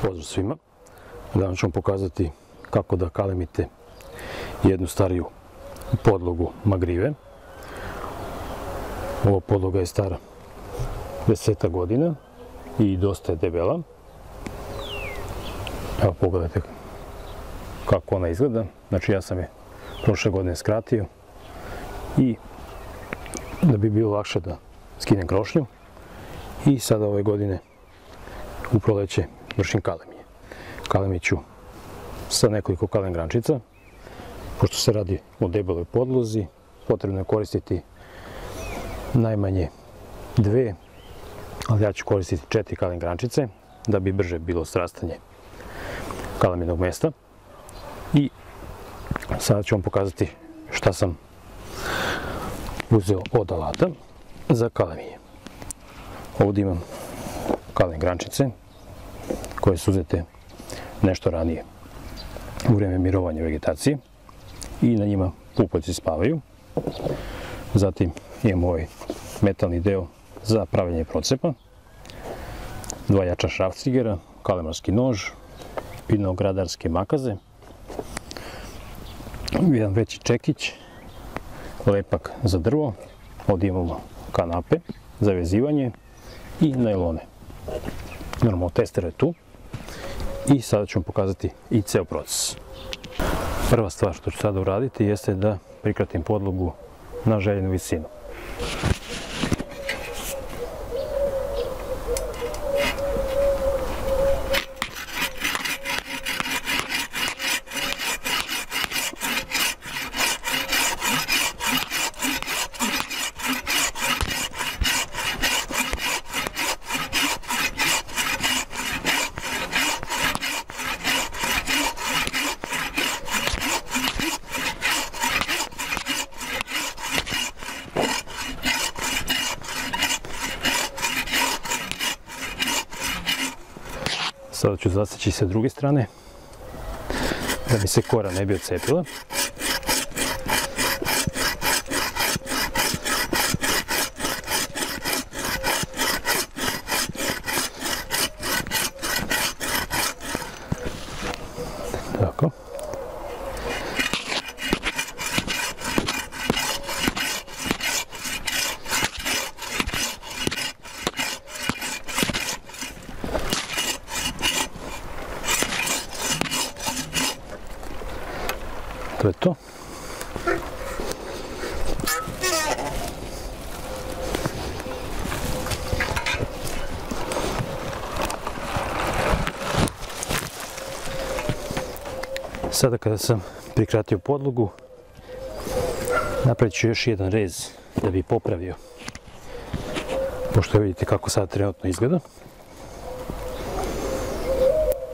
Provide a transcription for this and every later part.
Pozdrav svima. Danas ću vam pokazati kako da kalemite jednu stariju podlogu magrive. Ova podloga je stara 10 godina i dosta je debela. Evo pogledajte kako ona izgleda. Znači ja sam je prošle godine skratio i da bi bilo lakše da skinem krošnju. I sada ove godine u proleće vršim kalemije. Kalemit ću sa nekoliko kalem grančica. Pošto se radi o debeloj podlozi, potrebno je koristiti najmanje 2, ali ja ću koristiti 4 kalem grančice da bi brže bilo srastanje kaleminog mesta. I sada ću vam pokazati šta sam uzeo od alata za kalemije. Ovdje imam kalem grančice koje su uzete nešto ranije u vrijeme mirovanja vegetacije i na njima pupoljci spavaju. Zatim imam ovaj metalni deo za pravljenje procepa, 2 jača šrafcigera, kalemarski nož, vinogradarske makaze, jedan veći čekić, lepak za drvo, ovdje imamo kanape za vezivanje i najlone. Normalno tester je tu i sada ću vam pokazati i ceo proces. Prva stvar što ću sada uraditi jeste da prikratim podlogu na željenu visinu. Sada ću zaseći sa druge strane da mi se kora ne bi odcepila. Tako. To je to. Sada kada sam prikratio podlogu, napravit ću još jedan rez da bi popravio, pošto vidite kako sad trenutno izgleda.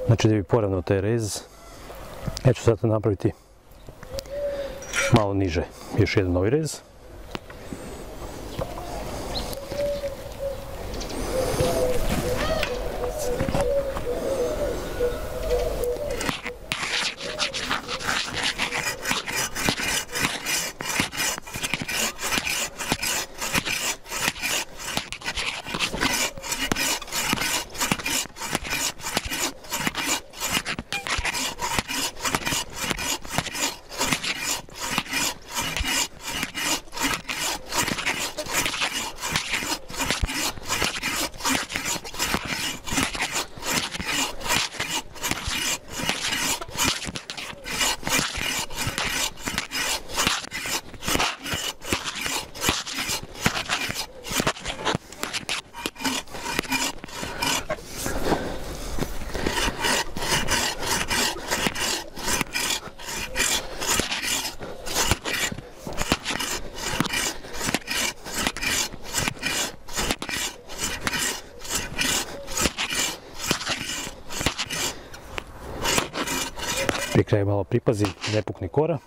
Znači da bi poravnao taj rez, ja ću sada napraviti malo niže, još jedan novi rez. Pri kraju malo pripazim, ne pukne kora.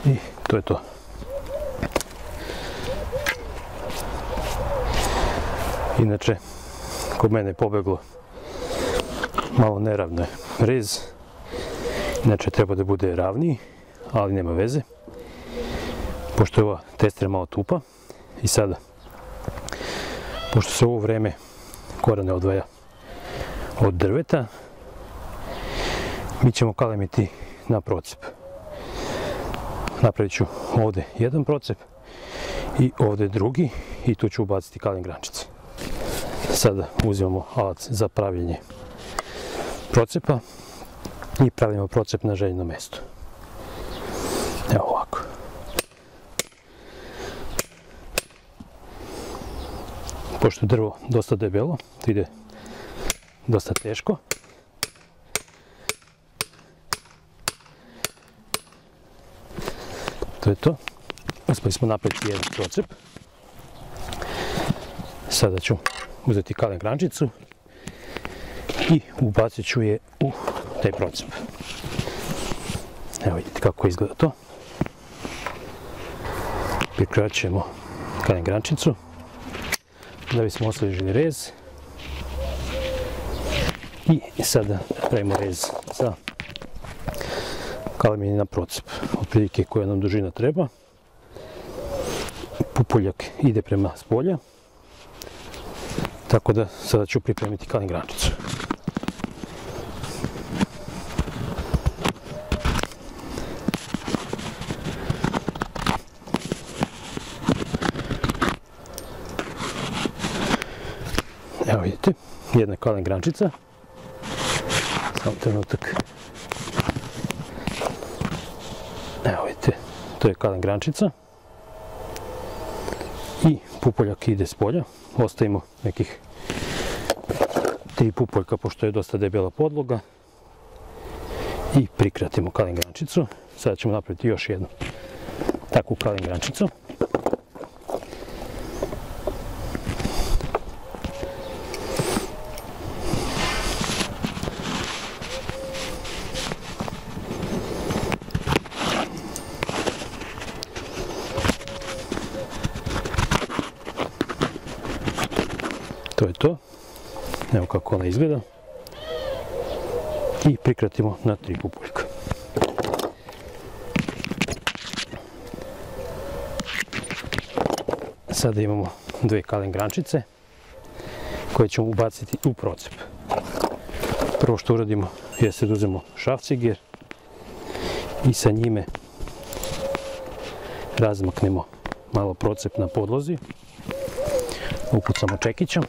I to je to. Inače, kod mene je pobeglo malo neravno rez. Inače treba da bude ravniji, ali nema veze. Pošto je ova testera malo tupa. I sada, pošto se ovo vreme korene odvaja od drveta. Mi ćemo kalemiti na procep. Napravit ću ovdje jedan procep i ovdje drugi i tu ću ubaciti kalem grančice. Sada uzimamo alat za pravljenje procepa i pravimo procep na željeno mjesto. Evo ovako. Pošto je drvo dosta debelo, to ide dosta teško. To je to. Uspjeli smo napraviti jedan procep. Sada ću uzeti kalem grančicu i ubacit ću je u taj procep. Evo vidite kako izgleda to. Prikraćujemo kalem grančicu da bismo osvježili rez. I sada pravimo rez za kalemljenje na procep. Otprilike koja nam dužina treba. Pupoljak ide prema spolja. Tako da sada ću pripremiti kalem grančicu. Evo vidite, jedna kalem grančica. Samo trenutak. Evo vidite, to je kalem grančica. I pupoljak ide s polja. Ostavimo nekih 3 pupoljka pošto je dosta debela podloga. I prikratimo kalem grančicu. Sada ćemo napraviti još jednu takvu kalem grančicu. To je to. Evo kako ona izgleda. I prikratimo na 3 pupoljka. Sada imamo 2 kalem grančice koje ćemo ubaciti u procep. Prvo što uradimo jeste da uzmemo šrafciger i sa njime razmaknemo malo procep na podlozi. Upucamo čekićem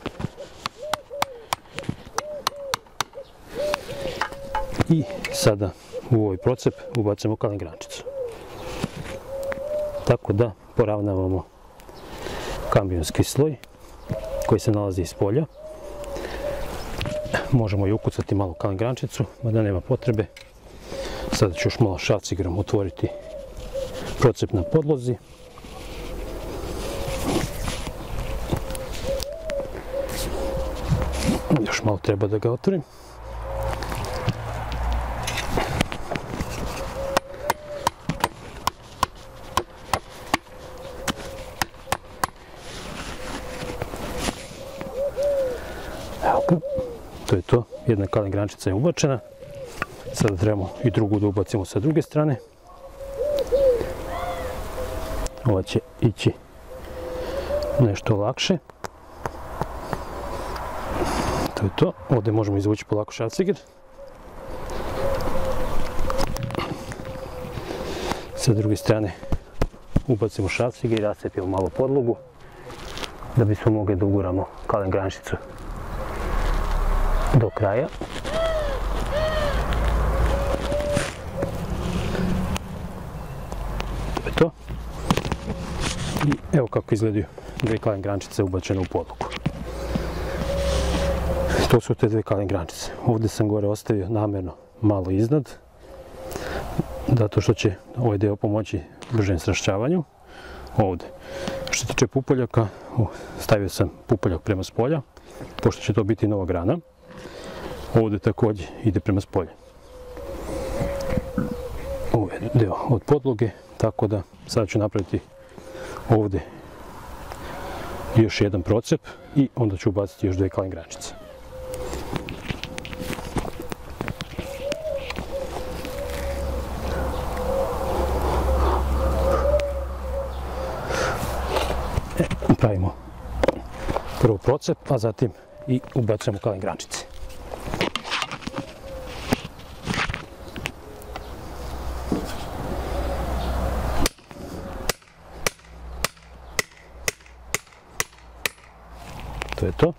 i sada u ovaj procep ubacimo kalem grančicu. Tako da poravnavamo kambionski sloj koji se nalazi iz polja. Možemo i ukucati malo kalem grančicu, mada nema potrebe. Sada ću još malo šrafcigerom otvoriti procep na podlozi. Još malo treba da ga otvorim. Evo ga, to je to. Jedna kalem grančica je ubačena. Sada trebamo i drugu da ubacimo sa druge strane. Ova će ići nešto lakše. To je to. Ovdje možemo izvući polako šrafciger. Sa druge strane ubacimo šrafciger i rascepimo malo podlogu da bismo mogli da uguramo kalem grančicu do kraja. To je to. I evo kako izgledaju 2 kalem grančice ubačene u podlogu. To su te 2 kalem grančice. Ovdje sam gore ostavio namjerno malo iznad, zato što će ovaj deo pomoći bržem srašćavanju. Ovdje. Što se tiče pupoljaka, stavio sam pupoljak prema spolja, pošto će to biti nova grana. Ovdje također ide prema spolju. Ovo je deo od podloge, tako da sad ću napraviti ovdje još jedan procep i onda ću ubaciti još 2 kalem grančice. Pravimo prvo procep, a zatim i ubacujemo kalen grančice. To je to.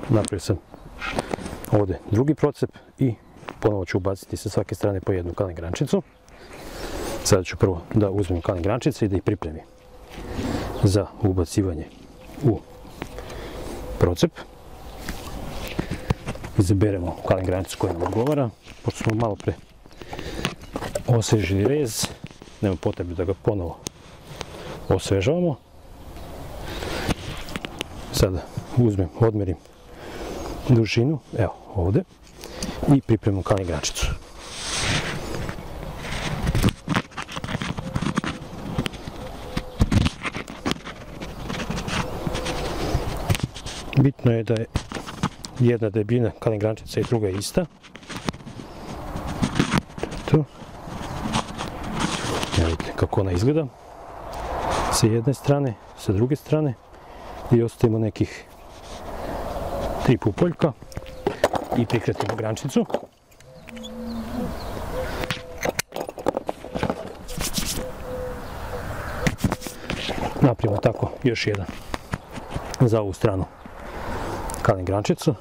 Napravio sam ovdje drugi procep i ponovo ću ubaciti sa svake strane po jednu kalen grančicu. Sada ću prvo da uzmem kalen grančice i da ih pripremim za ubacivanje u procep. Izaberemo kalen granicu koja nam odgovara. Pošto smo malo pre osvežili rez, nema potrebe da ga ponovo osvežavamo. Sada odmerim dužinu, evo ovdje, i pripremimo kalen grančicu. Bitno je da je jedna debljina kalen grančica i druga je ista. Tu. Vidite kako ona izgleda. Sa jedne strane, sa druge strane. I ostavimo nekih 3 pupoljka i prikratimo grančicu. Napravimo tako još jedan za ovu stranu kalen grančicu.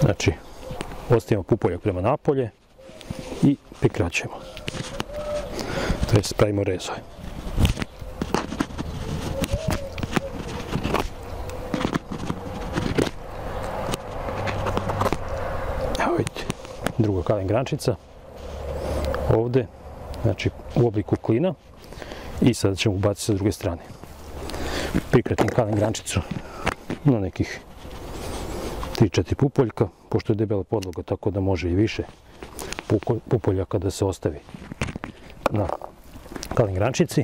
Znači, ostavimo pupoljak prema napolje i prikraćujemo. To jest pravimo rezove. Evo vidite, druga kalen grančica. Ovdje, znači u obliku klina. I sada ćemo ubaciti sa druge strane. Prikratim kalen grančicu na nekih 3-4 pupoljka, pošto je debela podloga, tako da može i više pupoljaka da se ostavi na kalen grančici.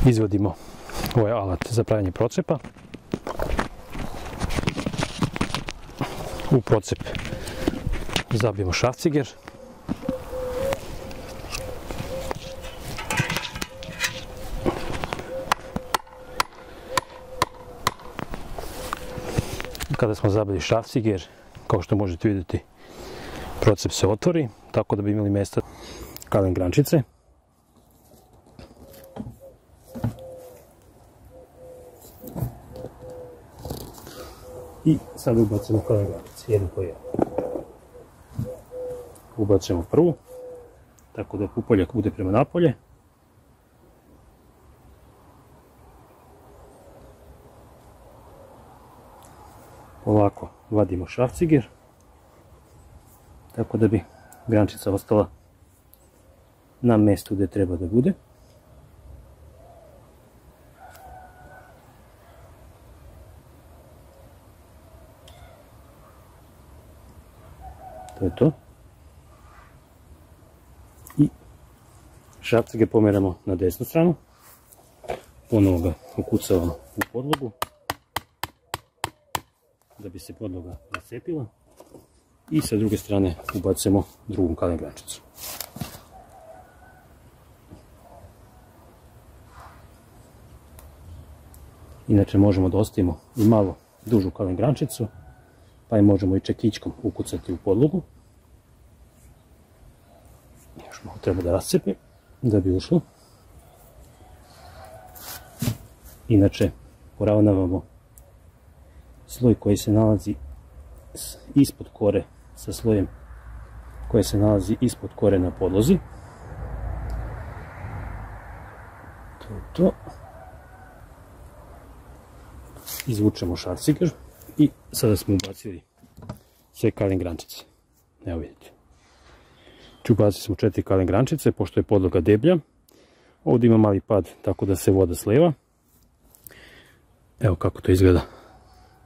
Izvadimo ovaj alat za pravljanje procepa. U procep zabijemo šrafciger. Kada smo zabili šrafciger, kao što možete vidjeti, procep se otvori, tako da bi imali mjesta kalen grančice. I sada ubacimo kalen granice, jednu po jednu. Ubacujemo prvu, tako da pupoljak bude prema napolje. Ovako vadimo šrafciger, tako da bi grančica ostala na mjestu gdje treba da bude. To je to. I šrafciger pomeramo na desnu stranu. Ponovo ga ukucavamo u podlogu, da bi se podloga rascepila. I sa druge strane ubacujemo drugu kalen grančicu. Inače možemo da ostavimo i malo dužu kalen grančicu, pa je možemo i čekićkom ukucati u podlogu. Još malo treba da rascepim da bi ušlo. Inače poravnavamo sloj koji se nalazi ispod kore sa slojem koji se nalazi ispod kore na podlozi. To je to. Izvučemo šrafciger i sada smo ubacili sve kalen grančice. Evo vidite. Ubacili smo 4 kalen grančice, pošto je podloga deblja. Ovdje ima mali pad, tako da se voda sleva. Evo kako to izgleda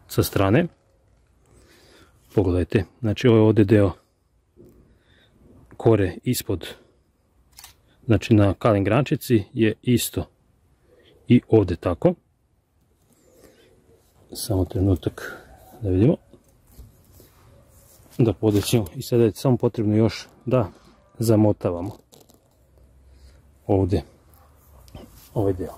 sa strane. Pogledajte, znači ovo je ovdje deo kore ispod, znači na kalen grančici je isto i ovdje tako. Samo trenutak da vidimo, da podećemo i sada je samo potrebno još da zamotavamo ovdje ovaj deo.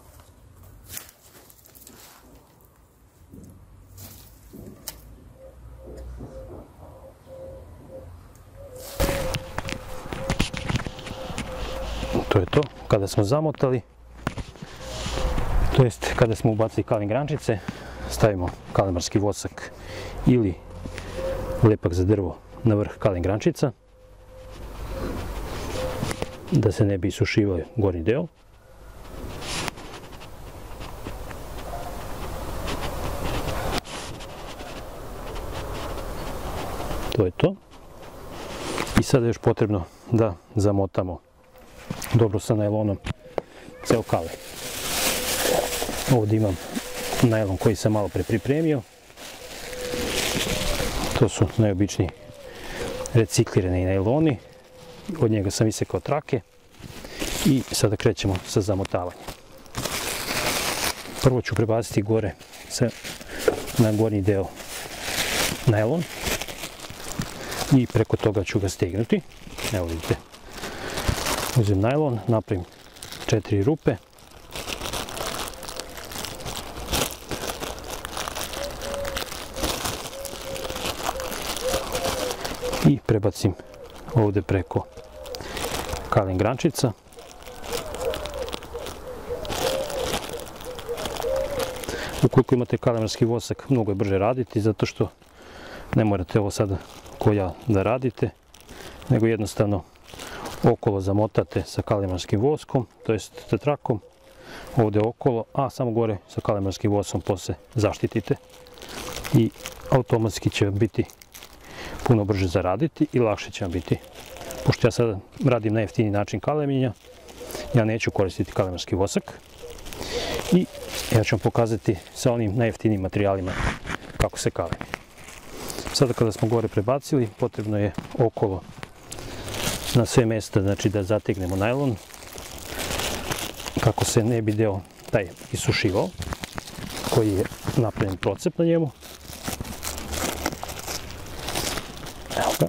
To je to. Kada smo zamotali, to jest kada smo ubacili kalim grančice, stavimo kalimarski vosak ili lepak za drvo na vrh kalim grančica, da se ne bi isušivao gornji deo. To je to. I sada je još potrebno da zamotamo dobro sa najlonom ceo kale. Ovdje imam najlon koji sam malo pre pripremio. To su najobičniji reciklirani najloni. Od njega sam isekao trake i sada krećemo sa zamotavanjem. Prvo ću prebaciti gore na gornji deo najlon i preko toga ću ga stegnuti. Evo vidite, uzem najlon, napravim 4 rupe. I prebacim ovdje preko kalim grančica. Ukoliko imate kalimarski vosak, mnogo je brže raditi, zato što ne morate ovo sada ko ja da radite, nego jednostavno okolo zamotate sa kalimarskim voskom, to jest sa trakom, ovdje okolo, a samo gore sa kalimarskim voskom poslije zaštitite i automatski će biti puno brže zaraditi i lakše će vam biti. Pošto ja sada radim najjeftiniji način kalemljenja, ja neću koristiti kalimarski vosak i ja ću vam pokazati sa onim najjeftinijim materijalima kako se kalemlji. Sada kada smo gore prebacili, potrebno je okolo na sve mjesta, znači da zategnemo najlon kako se ne bi deo taj isušivao, koji je napravljen procep na njemu. Evo ga.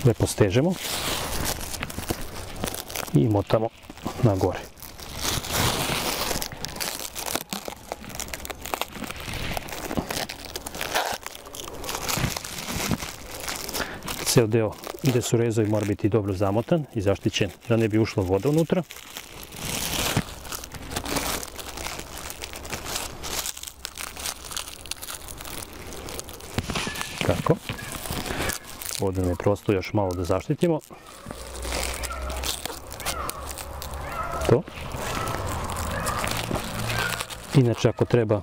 Lepo stežemo i motamo na gore. Ceo deo gdje su rezovi mora biti dobro zamotan i zaštićen da ne bi ušla voda unutra. Tako. Ovdje nam je prosto još malo da zaštitimo. To. Inače, ako treba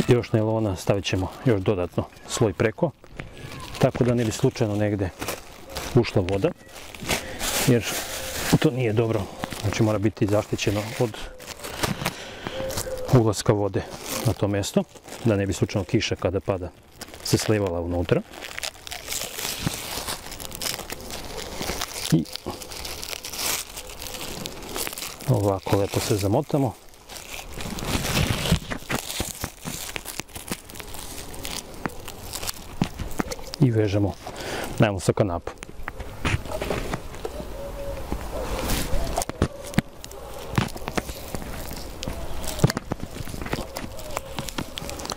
još najlona, stavit ćemo još dodatno sloj preko, tako da ne bi slučajno negdje ušla voda, jer to nije dobro. Znači mora biti zaštićeno od ulaska vode na to mjesto, da ne bi slučajno kiša kada pada se slijevala unutra. I ovako lepo se zamotamo. I vežemo najlon sa kanapom.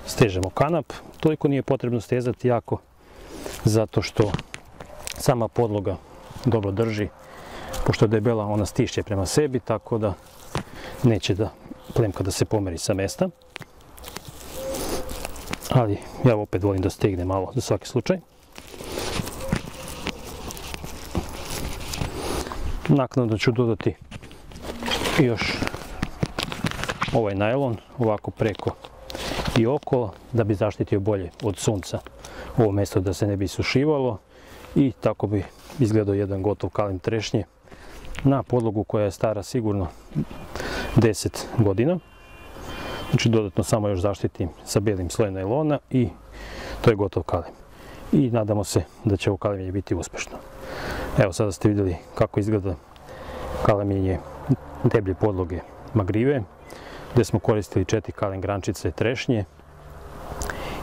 Stežemo kanap, toliko nije potrebno stezati jako, zato što sama podloga dobro drži, pošto je debela ona stišće prema sebi, tako da neće da plemka da se pomeri sa mjesta. Ali ja opet volim da stegnem malo za svaki slučaj. Naknadno ću dodati još ovaj najlon, ovako preko i okolo, da bi zaštitio bolje od sunca ovo mjesto, da se ne bi sušivalo i tako bi izgledao jedan gotov kalim trešnje na podlogu koja je stara sigurno 10 godina. Znači dodatno samo još zaštitim sa bijelim slojem najlona i to je gotov kalim. I nadamo se da će ovo kalemljenje biti uspješno. Evo sada ste vidjeli kako izgleda kalemljenje deblje podloge magrive, gdje smo koristili 4 kalim grančice trešnje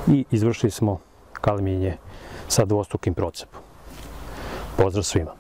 i izvršili smo kalemljenje sa dvostrukim procepom. Pozdrav svima!